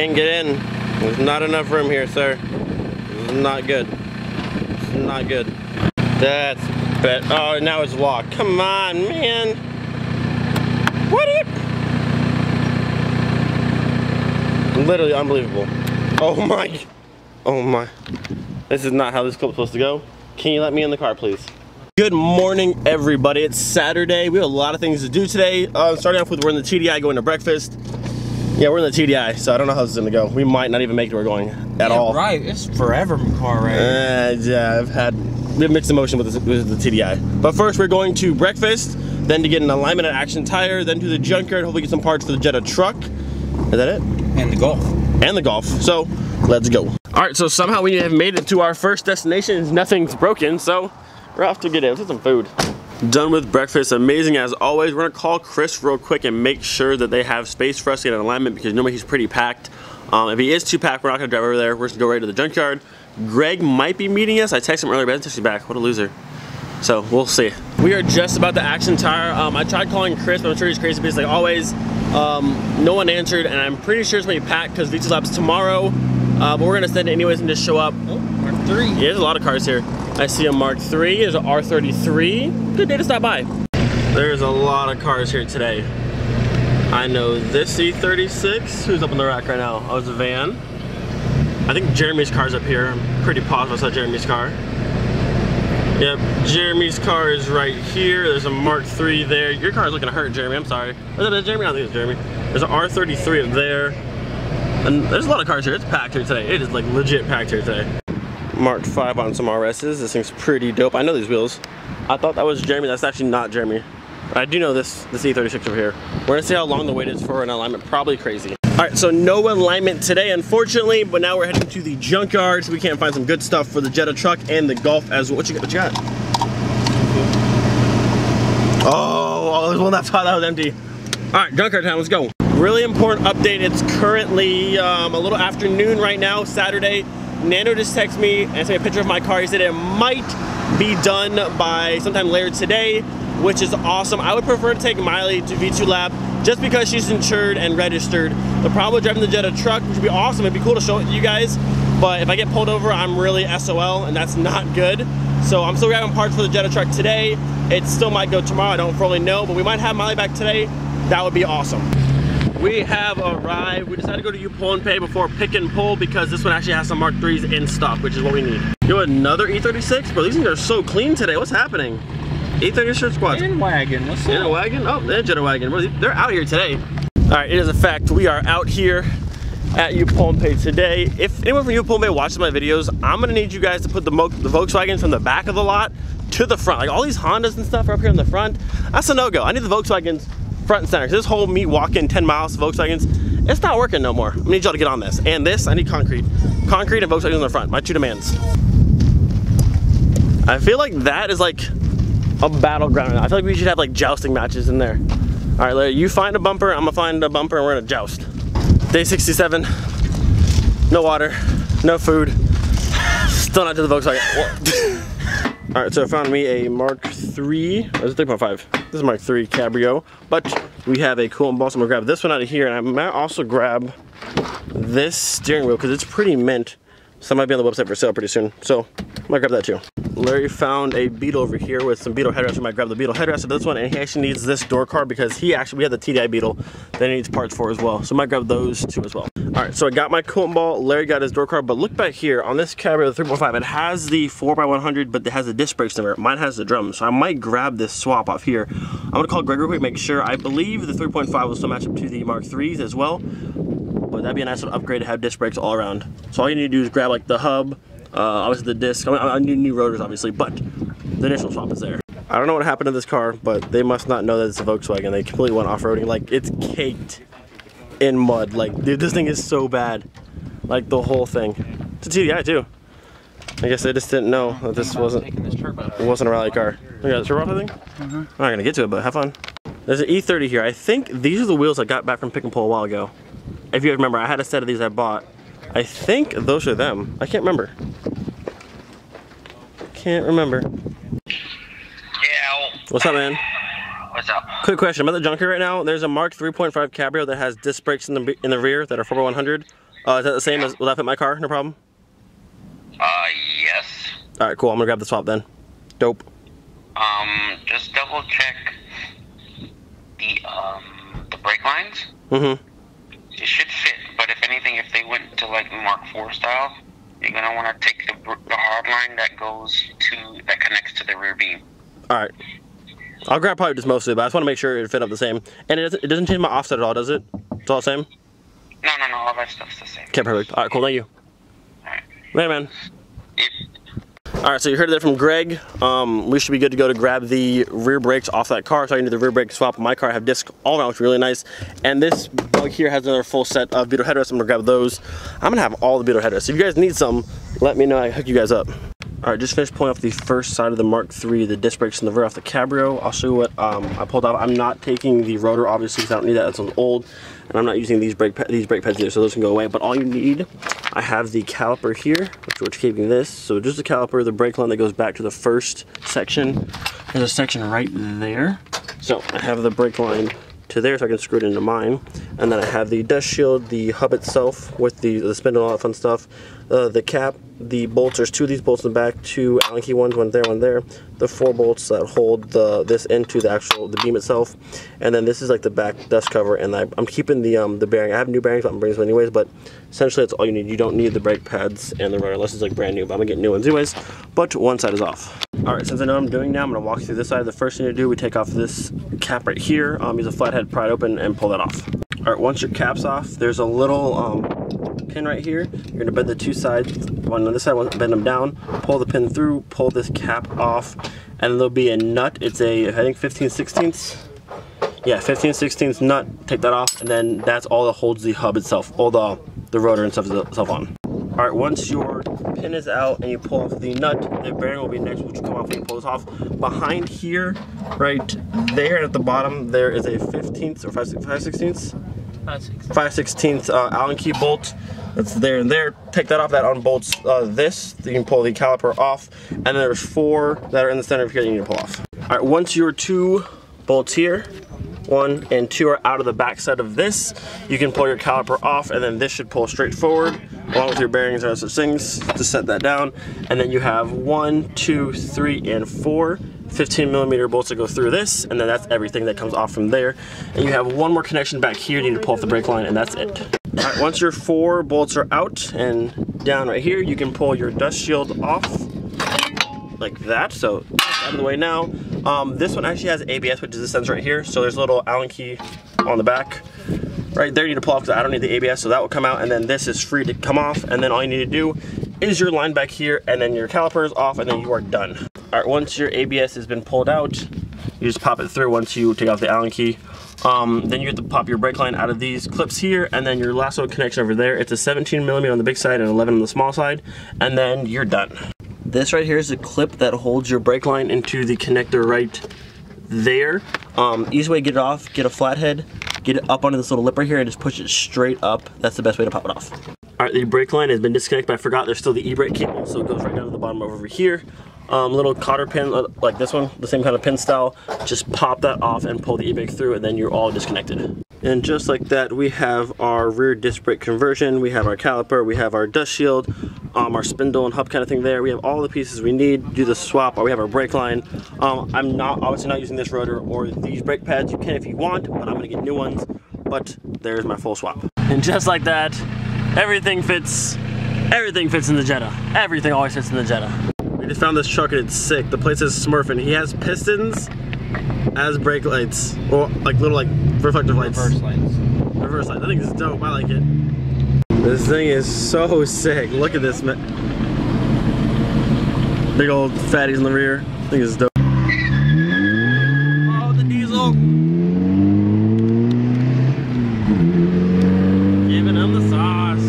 can't get in. There's not enough room here, sir. This is not good. This is not good. That's bad. Oh, now it's locked. Come on, man. What it? Literally unbelievable. Oh my. Oh my. This is not how this clip's supposed to go. Can you let me in the car, please? Good morning, everybody. It's Saturday. We have a lot of things to do today. Starting off with, we're in the TDI going to breakfast. Yeah, we're in the TDI, so I don't know how this is gonna go. We might not even make it where we're going at all. Right, it's forever car ride. Yeah, we have mixed emotion with the TDI. But first, we're going to breakfast, then to get an alignment at Action Tire, then to the junkyard, hopefully get some parts for the Jetta truck. Is that it? And the Golf. And the Golf. So, let's go. All right, so somehow we have made it to our first destination. Nothing's broken, so we're off to get in. Let's get some food. Done with breakfast, amazing as always. We're gonna call Chris real quick and make sure that they have space for us to get an alignment because normally he's pretty packed. If he is too packed, we're not gonna drive over there. We're just gonna go right to the junkyard. Greg might be meeting us. I texted him earlier, but I didn't text him back. What a loser. So we'll see. We are just about the Action Tire. I tried calling Chris, but I'm sure he's crazy busy like always. No one answered, and I'm pretty sure it's gonna be packed because V2lab's tomorrow. But we're gonna send it anyways and just show up. Oh, Mark 3. Yeah, there's a lot of cars here. I see a Mark 3, there's an R33. Good day to stop by. There's a lot of cars here today. I know this E36. Who's up in the rack right now? Oh, it's a van. I think Jeremy's car's up here. I'm pretty positive I saw Jeremy's car. Yep, Jeremy's car is right here. There's a Mark 3 there. Your car's looking hurt, Jeremy. I'm sorry. Is that Jeremy? I don't think it's Jeremy. There's an R33 up there. And there's a lot of cars here. It's packed here today. It is like legit packed here today. Mark 5 on some RS's. This thing's pretty dope. I know these wheels. I thought that was Jeremy. That's actually not Jeremy. I do know this E36 over here. We're gonna see how long the wait is for an alignment. Probably crazy. All right, so no alignment today, unfortunately, but now we're heading to the junkyard so we can find some good stuff for the Jetta truck and the Golf as well. What you got? Oh, there's one that was empty. All right, junkyard time, let's go. Really important update. It's currently a little afternoon right now, Saturday. Nano just texted me and sent me a picture of my car. He said it might be done by sometime later today, which is awesome. I would prefer to take Miley to V2lab just because she's insured and registered. The problem with driving the Jetta truck, which would be awesome, it'd be cool to show it to you guys, but if I get pulled over, I'm really SOL, and that's not good. So I'm still grabbing parts for the Jetta truck today. It still might go tomorrow, I don't fully know, but we might have Miley back today. That would be awesome. We have arrived. We decided to go to U-Pull and Pay before Pick and Pull because this one actually has some Mark 3s in stock, which is what we need. Yo, another E36? Bro, these things are so clean today. What's happening? E36 squads. In wagon, what's up? In a wagon? Oh, they're Jetta wagon. Bro, they're out here today. All right, it is a fact. We are out here at U-Pull and Pay today. If anyone from U-Pull and Pay watches my videos, I'm gonna need you guys to put the Volkswagens from the back of the lot to the front. Like all these Hondas and stuff are up here in the front. That's a no-go. I need the Volkswagens front and center. This whole me walking 10 miles to Volkswagens, it's not working no more. I need y'all to get on this. And this, I need concrete. Concrete and Volkswagens in the front, my two demands. I feel like that is like a battleground. I feel like we should have like jousting matches in there. All right, Larry, you find a bumper, I'm gonna find a bumper, and we're gonna joust. Day 67, no water, no food, still not to the Volkswagen. All right, so I found me a Mark 3, oh, it's 3.5. This is Mark 3 Cabrio, but we have a coolant ball, so I'm gonna grab this one out of here, and I might also grab this steering wheel, because it's pretty mint. So it might be on the website for sale pretty soon, so I might grab that too. Larry found a Beetle over here with some Beetle headrests. We might grab the Beetle headrest of this one, and he actually needs this door card because we have the TDI Beetle that he needs parts for as well. So I might grab those two as well. All right, so I got my coolant ball, Larry got his door card, but look back here on this Cabrio 3.5, it has the 4x100, but it has the disc brakes in there. Mine has the drums, so I might grab this swap off here. I'm gonna call Greg real quick, make sure. I believe the 3.5 will still match up to the Mark 3s as well, but that'd be a nice little upgrade to have disc brakes all around. So all you need to do is grab like the hub, obviously the disc, I need new rotors obviously, but the initial swap is there. I don't know what happened to this car, but they must not know that it's a Volkswagen. They completely went off-roading. Like, it's caked in mud. Like, dude, this thing is so bad. Like, the whole thing. It's a TDI too. I guess they just didn't know that this wasn't a rally car. You got a turbo off, I think? I'm not gonna get to it, but have fun. There's an E30 here. I think these are the wheels I got back from Pick and Pull a while ago. If you remember, I had a set of these I bought. I think those are them. I can't remember. Can't remember. Yeah. What's up, man? What's up? Quick question. I'm at the junkyard right now. There's a Mark 3.5 Cabrio that has disc brakes in the rear that are 4x100. Is that the same as, will that fit my car? No problem? Yes. Alright, cool. I'm gonna grab the swap then. Dope. Just double check the brake lines. Mm-hmm. It should fit, but if anything, if they went to like Mark IV style, you're gonna want to take the hard line that connects to the rear beam. Alright. I'll grab probably just most of it, but I just want to make sure it fit up the same. And it doesn't change my offset at all, does it? It's all the same? No, all that stuff's the same. Okay, perfect. Alright, cool, thank you. Alright. Later, man. Yep. Alright, so you heard that from Greg. We should be good to go to grab the rear brakes off that car, so I can do the rear brake swap on my car. I have discs all around, which is really nice. And this bug here has another full set of V2 headrests. I'm gonna grab those. I'm gonna have all the V2 headrests. If you guys need some, let me know. I can hook you guys up. Alright, just finished pulling off the first side of the Mark III, the disc brakes in the rear off the Cabrio. I'll show you what I pulled off. I'm not taking the rotor, obviously, because I don't need that. It's old. And I'm not using these brake pads either, so those can go away. But all you need, I have the caliper here, which we're keeping this. So just the caliper, the brake line that goes back to the first section. There's a section right there. So I have the brake line to there, so I can screw it into mine. And then I have the dust shield, the hub itself with the spindle and all that fun stuff. The cap, the bolts, there's two of these bolts in the back, two Allen key ones, one there. The 4 bolts that hold this into the beam itself. And then this is like the back dust cover, and I'm keeping the bearing. I have new bearings, but I'm bringing them anyways, but essentially that's all you need. You don't need the brake pads and the rotor unless it's like brand new, but I'm gonna get new ones anyways. But one side is off. Alright, since I know what I'm doing now, I'm gonna walk through this side. The first thing to do, we take off this cap right here, use a flathead, pry it open, and pull that off. Alright, once your cap's off, there's a little pin right here. You're gonna bend the two sides, one on this side, one, bend them down, pull the pin through, pull this cap off, and there'll be a nut. It's a, I think 15/16. Yeah, 15/16 nut. Take that off, and then that's all that holds the hub itself, all the rotor and stuff on. Alright, once your pin is out and you pull off the nut, the bearing will be next, which will come off when you pull this off. Behind here, right there at the bottom, there is a 15th or 5/16? 5/16 Allen key bolt. That's there and there. Take that off. That unbolts this. You can pull the caliper off. And then there's 4 that are in the center of here that you need to pull off. Alright, once your 2 bolts here, 1 and 2 are out of the back side of this, you can pull your caliper off, and then this should pull straight forward along with your bearings and other such things to set that down. And then you have 1, 2, 3, and 4 15mm bolts that go through this, and then that's everything that comes off from there. And you have one more connection back here. You need to pull off the brake line, and that's it. Alright, once your 4 bolts are out and down right here, you can pull your dust shield off like that. So that's out of the way now. This one actually has ABS, which is the sensor right here. So there's a little Allen key on the back. Right there you need to pull off because I don't need the ABS, so that will come out, and then this is free to come off, and then all you need to do is your line back here, and then your caliper is off, and then you are done. Alright, once your ABS has been pulled out, you just pop it through once you take off the Allen key. Then you have to pop your brake line out of these clips here, and then your last little connection over there. It's a 17mm on the big side and 11 on the small side, and then you're done. This right here is a clip that holds your brake line into the connector right there. Easy way to get it off, get a flathead, get it up onto this little lip right here, and just push it straight up. That's the best way to pop it off. Alright, the brake line has been disconnected, but I forgot there's still the e-brake cable, so it goes right down to the bottom over here. Little cotter pin, like this one, the same kind of pin style. Just pop that off and pull the e-brake through, and then you're all disconnected. And just like that, we have our rear disc brake conversion, we have our caliper, we have our dust shield, our spindle and hub kind of thing there. We have all the pieces we need to do the swap, or we have our brake line. I'm obviously not using this rotor or these brake pads. You can if you want, but I'm gonna get new ones. But there's my full swap. And just like that, everything fits in the Jetta. Everything always fits in the Jetta. We just found this truck and it's sick. The plate says Smurfing. He has pistons as brake lights, or like little reflective lights. Reverse lights. Reverse lights. I think this is dope. I like it. This thing is so sick. Look at this, man. Big old fatties in the rear. I think it's dope. Oh, the diesel. Giving him the sauce.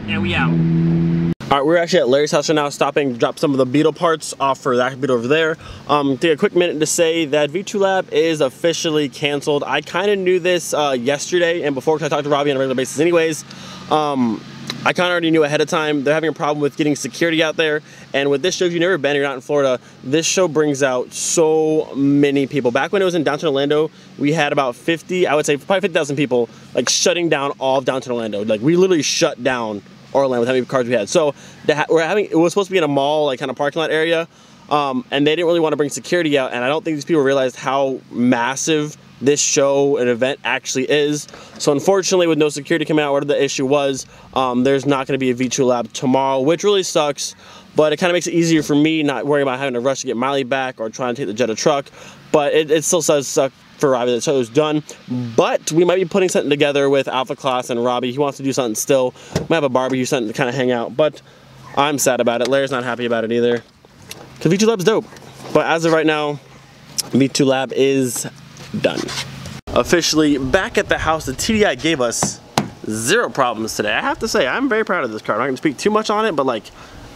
And we out. Alright, we're actually at Larry's house right now, stopping to drop some of the Beetle parts off for that bit over there. Take a quick minute to say that V2lab is officially canceled. I kind of knew this yesterday and before, because I talked to Robbie on a regular basis anyways. I kind of already knew ahead of time. They're having a problem with getting security out there, And what this show, if you've never been, you're not in Florida, this show brings out so many people. Back when it was in downtown Orlando, we had about 50, I would say probably 50,000 people, like shutting down all of downtown Orlando. Like we literally shut down Orlando with how many cars we had. So it was supposed to be in a mall, like kind of parking lot area, and they didn't really want to bring security out. And I don't think these people realized how massive this show and event actually is. So unfortunately, with no security coming out, whatever the issue was, there's not going to be a V2lab tomorrow, which really sucks. But it kind of makes it easier for me, not worrying about having to rush to get Miley back or trying to take the Jetta truck. But it still does suck for Robbie that show's done. But we might be putting something together with Alpha Class and Robbie. He wants to do something still. We might have a barbecue, something to kind of hang out. But I'm sad about it. Larry's not happy about it either. Because V2lab's dope. But as of right now, V2lab is done. Officially back at the house. The TDI gave us 0 problems today. I have to say, I'm very proud of this car. I'm not going to speak too much on it, but like,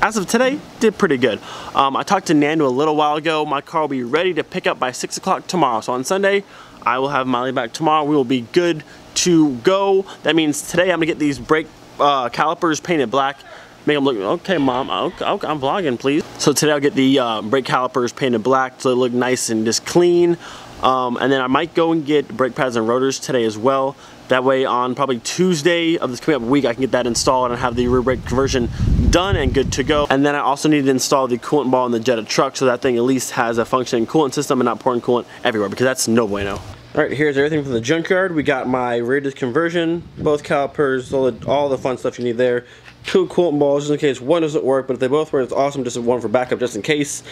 as of today, did pretty good. I talked to Nando a little while ago. My car will be ready to pick up by 6 o'clock tomorrow. So on Sunday, I will have Miley back tomorrow. We will be good to go. That means today I'm gonna get these brake calipers painted black. Make them look, okay mom, I'm vlogging please. So today I'll get the brake calipers painted black so they look nice and just clean. And then I might go and get brake pads and rotors today as well. That way on probably Tuesday of this coming up week, I can get that installed and have the rear brake conversion done and good to go. And then I also need to install the coolant ball in the Jetta truck so that thing at least has a functioning coolant system and not pouring coolant everywhere, because that's no bueno. All right, here's everything from the junkyard. We got my rear disc conversion, both calipers, all the fun stuff you need there. 2 coolant balls just in case one doesn't work, but if they both work, it's awesome. Just one for backup, just in case.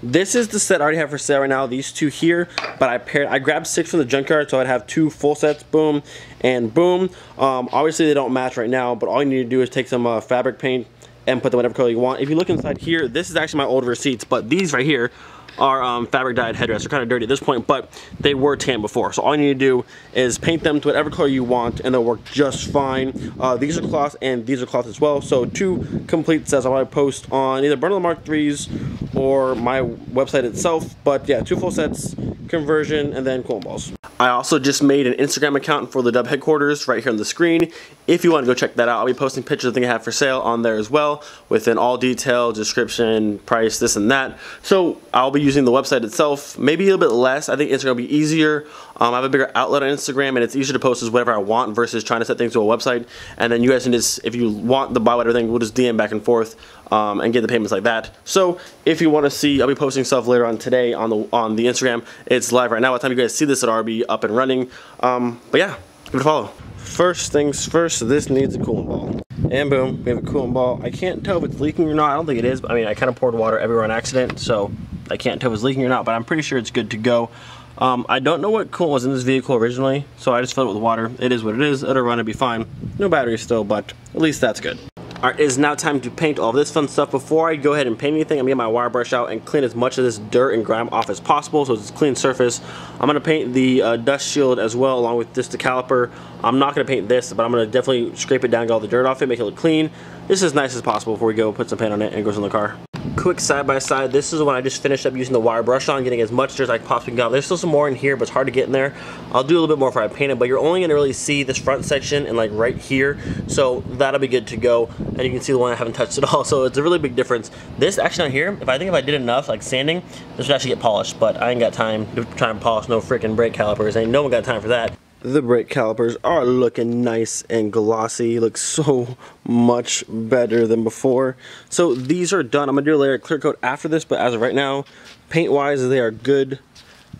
This is the set I already have for sale right now. These 2 here, but I grabbed 6 from the junkyard, so I'd have 2 full sets, boom and boom. Obviously they don't match right now, but all you need to do is take some fabric paint and put them whatever color you want. If you look inside here, this is actually my old receipts, but these right here are fabric dyed headrests. They're kind of dirty at this point, but they were tan before. So all you need to do is paint them to whatever color you want and they'll work just fine. These are cloth and these are cloth as well. So 2 complete sets I'll probably post on either Burn of the Mark 3s or my website itself. But yeah, 2 full sets, conversion, and then coolant balls. I also just made an Instagram account for the Dub headquarters right here on the screen. If you want to go check that out, I'll be posting pictures of things I have for sale on there as well, with an all detail, description, price, this and that. So I'll be using the website itself, maybe a little bit less. I think Instagram will be easier. I have a bigger outlet on Instagram and it's easier to post as whatever I want versus trying to set things to a website. And then you guys can just, if you want the buy whatever thing, we'll just DM back and forth and get the payments like that. So if you want to see, I'll be posting stuff later on today on the Instagram. It's live right now. By the time you guys see this, it'll already be up and running. But yeah, give it a follow. First things first, this needs a coolant ball. And boom, we have a coolant ball. I can't tell if it's leaking or not. I don't think it is. I mean, I kind of poured water everywhere on accident, so I can't tell if it's leaking or not, but I'm pretty sure it's good to go. I don't know what coolant was in this vehicle originally, so I just filled it with water. It is what it is. It'll run, it'll be fine. No battery still, but at least that's good. Alright, it is now time to paint all this fun stuff. Before I go ahead and paint anything, I'm going to get my wire brush out and clean as much of this dirt and grime off as possible so it's a clean surface. I'm going to paint the dust shield as well, along with just the caliper. I'm not going to paint this, but I'm going to definitely scrape it down, get all the dirt off it, make it look clean. This is as nice as possible before we go put some paint on it and it goes in the car. Quick side by side, this is when I just finished up using the wire brush on, getting as much dirt as I possibly got. There's still some more in here, but it's hard to get in there. I'll do a little bit more before I paint it, but you're only going to really see this front section and like right here, so that'll be good to go. And you can see the one I haven't touched at all, so it's a really big difference. This actually on here, if I did enough, like sanding, this would actually get polished, but I ain't got time to try and polish no freaking brake calipers. Ain't no one got time for that. The brake calipers are looking nice and glossy. Look so much better than before. So these are done. I'm gonna do a layer of clear coat after this, but as of right now, paint wise, they are good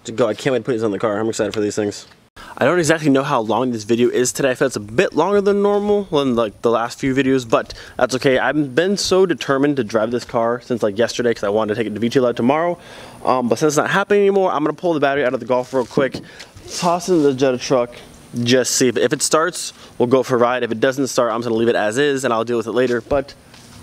to go. I can't wait to put these on the car. I'm excited for these things. I don't exactly know how long this video is today. I feel it's a bit longer than normal, than like the last few videos, but that's okay. I've been so determined to drive this car since like yesterday because I wanted to take it to V2lab tomorrow. But since it's not happening anymore, I'm gonna pull the battery out of the Golf real quick, toss it in the Jetta truck, just see if it starts, we'll go for a ride. If it doesn't start, I'm just gonna leave it as is and I'll deal with it later, but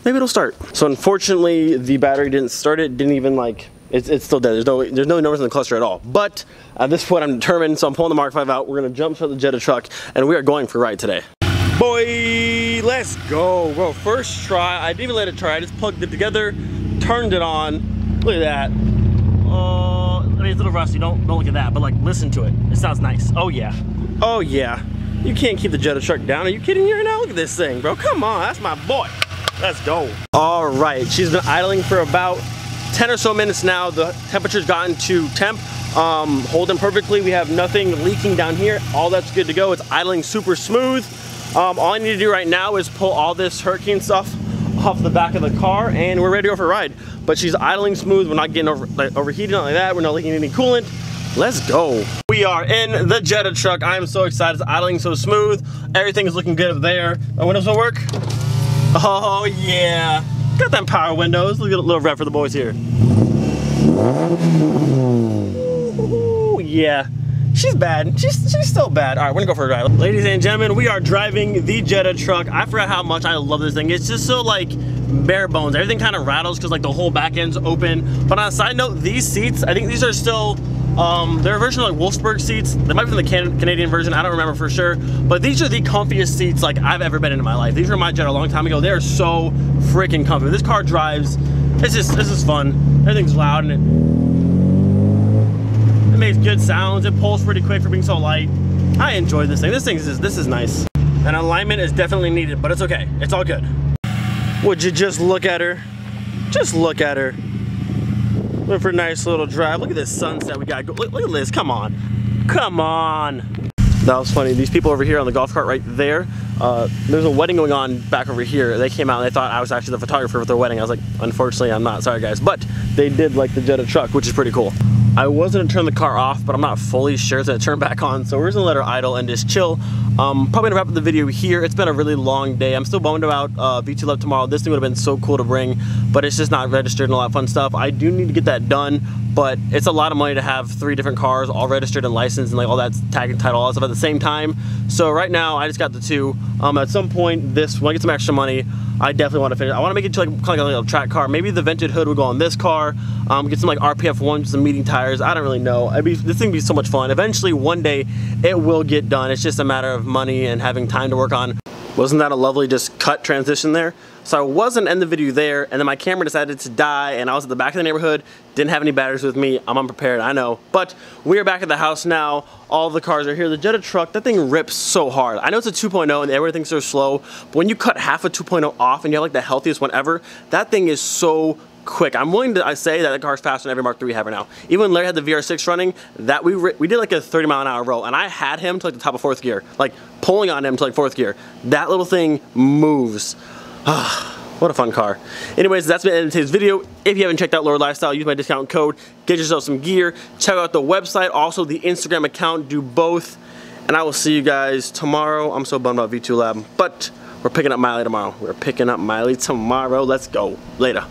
maybe it'll start. So unfortunately, the battery didn't start it, didn't even like, it's still dead. There's no numbers in the cluster at all. But at this point, I'm determined, so I'm pulling the Mark 5 out. We're gonna jump to the Jetta truck, and we are going for a ride today. Boy, let's go. Bro, first try, I didn't even let it try. I just plugged it together, turned it on. Look at that. Oh, I mean, it's a little rusty. Don't look at that, but like, listen to it. It sounds nice. Oh yeah. Oh yeah. You can't keep the Jetta truck down. Are you kidding me right now? Look at this thing, bro. Come on, that's my boy. Let's go. All right, she's been idling for about 10 or so minutes now. The temperature's gotten to temp, holding perfectly. We have nothing leaking down here. All that's good to go. It's idling super smooth. All I need to do right now is pull all this hurricane stuff off the back of the car and we're ready to go for a ride. But she's idling smooth. We're not getting overheated, nothing like that. We're not leaking any coolant. Let's go. We are in the Jetta truck. I am so excited. It's idling so smooth. Everything is looking good up there. My windows will work. Oh yeah. Got them power windows. Look at a little rev for the boys here. Ooh, yeah. She's bad. She's still bad. All right, we're gonna go for a ride. Ladies and gentlemen, we are driving the Jetta truck. I forgot how much I love this thing. It's just so like bare bones. Everything kind of rattles because like the whole back end's open. But on a side note, these seats, I think these are still, they're a version of like Wolfsburg seats. They might be from the Canadian version. I don't remember for sure. But these are the comfiest seats like I've ever been in my life. These were my Jetta a long time ago. They are so freaking comfy. This car drives. This is fun. Everything's loud and it makes good sounds. It pulls pretty quick for being so light. I enjoy this thing. This is nice. And alignment is definitely needed, but it's okay. It's all good. Would you just look at her? Just look at her. Went for a nice little drive. Look at this sunset we got. Look at this. Come on. Come on. That was funny. These people over here on the golf cart right there, there's a wedding going on back over here. They came out and they thought I was actually the photographer with their wedding. I was like, unfortunately, I'm not. Sorry, guys. But they did like the Jetta truck, which is pretty cool. I was gonna turn the car off, but I'm not fully sure it's gonna turn back on, so we're just gonna let her idle and just chill. Probably gonna wrap up the video here. It's been a really long day. I'm still bummed about V2lab tomorrow. This thing would have been so cool to bring, but it's just not registered and all that fun stuff. I do need to get that done, but it's a lot of money to have 3 different cars all registered and licensed and like all that tag and title, all that stuff at the same time. So right now, I just got the 2. At some point, when I get some extra money, I definitely want to finish. I want to make it to like kind of like a track car. Maybe the vented hood would go on this car. Get some like RPF 1s, some meeting tires. I don't really know. This thing would be so much fun. Eventually, one day, it will get done. It's just a matter of money and having time to work on. Wasn't that a lovely just cut transition there? So I wasn't in the video there, and then my camera decided to die, and I was at the back of the neighborhood, didn't have any batteries with me. I'm unprepared, I know. But we are back at the house now. All the cars are here. The Jetta truck, that thing rips so hard. I know it's a 2.0 and everything's so slow, but when you cut half a 2.0 off and you have like the healthiest one ever, that thing is so quick. I'm willing to say that the car's faster than every Mark III we have right now. Even when Larry had the VR6 running, that we did like a 30-mile-an-hour roll, and I had him to like the top of 4th gear, like pulling on him to like 4th gear. That little thing moves. What a fun car. Anyways, that's been it in today's video. If you haven't checked out Lower Lifestyle, use my discount code, get yourself some gear. Check out the website, also the Instagram account, do both. And I will see you guys tomorrow. I'm so bummed about V2lab, but we're picking up Miley tomorrow. We're picking up Miley tomorrow. Let's go. Later.